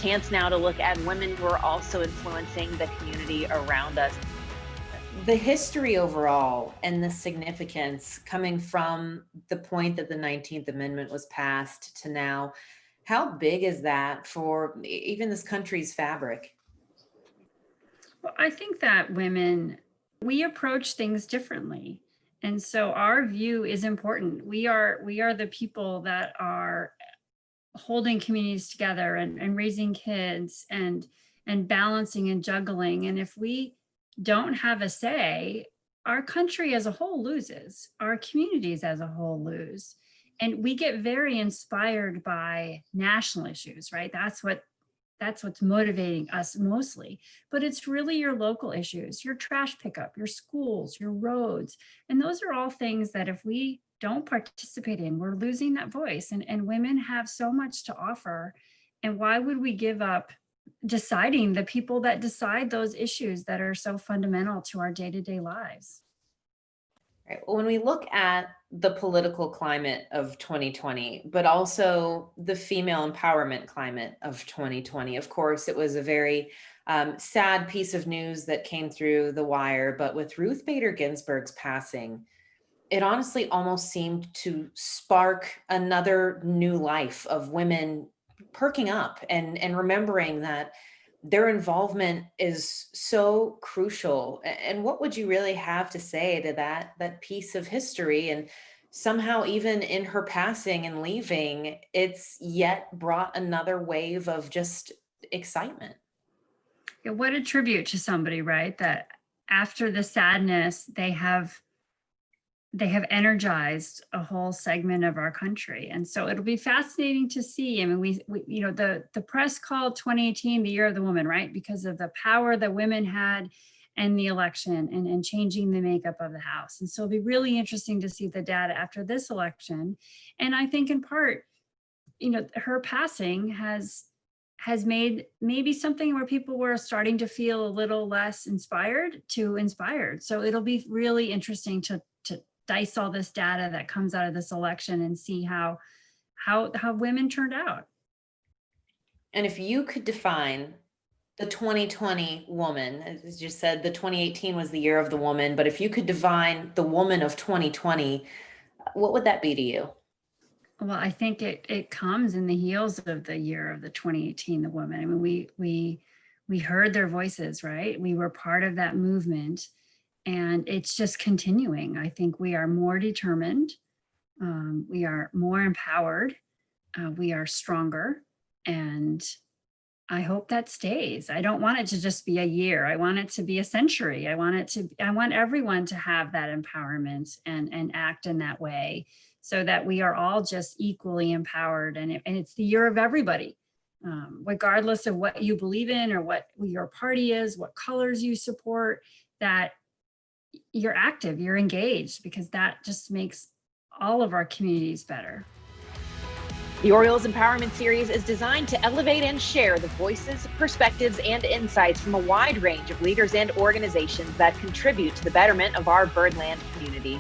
chance now to look at women who are also influencing the community around us. The history overall and the significance coming from the point that the 19th Amendment was passed to now, how big is that for even this country's fabric? Well, I think that women, we approach things differently. And so our view is important. We are the people that are holding communities together and raising kids and balancing and juggling. And if we don't have a say, our country as a whole loses, our communities as a whole lose. And we get very inspired by national issues, right? That's what's motivating us mostly, but it's really your local issues, your trash pickup, your schools, your roads. And those are all things that if we don't participate in, we're losing that voice. And women have so much to offer. And why would we give up deciding the people that decide those issues that are so fundamental to our day-to-day lives? Right. Well, when we look at the political climate of 2020, but also the female empowerment climate of 2020, of course, it was a very sad piece of news that came through the wire. But with Ruth Bader Ginsburg's passing, it honestly almost seemed to spark another new life of women perking up and remembering that their involvement is so crucial. And what would you really have to say to that piece of history? And somehow, even in her passing and leaving, it's yet brought another wave of just excitement. Yeah, what a tribute to somebody, right? That after the sadness, they have energized a whole segment of our country. And so it'll be fascinating to see. I mean, we the press called 2018 the year of the woman, right? Because of the power that women had in the election and changing the makeup of the House. And so it'll be really interesting to see the data after this election. And I think in part, her passing has made maybe something where people were starting to feel a little less inspired to inspired. So it'll be really interesting to dice all this data that comes out of this election and see how women turned out. And if you could define the 2020 woman, as you said, the 2018 was the year of the woman, but if you could define the woman of 2020, what would that be to you? Well, I think it comes in the heels of the year of the 2018, the woman. I mean, we heard their voices, right? We were part of that movement. And it's just continuing. I think we are more determined. We are more empowered. We are stronger. And I hope that stays. I don't want it to just be a year. I want it to be a century. I want everyone to have that empowerment and act in that way so that we are all just equally empowered. And it's the year of everybody, regardless of what you believe in or what your party is, what colors you support, that you're active, you're engaged, because that just makes all of our communities better. The Orioles Empowerment Series is designed to elevate and share the voices, perspectives, and insights from a wide range of leaders and organizations that contribute to the betterment of our birdland community.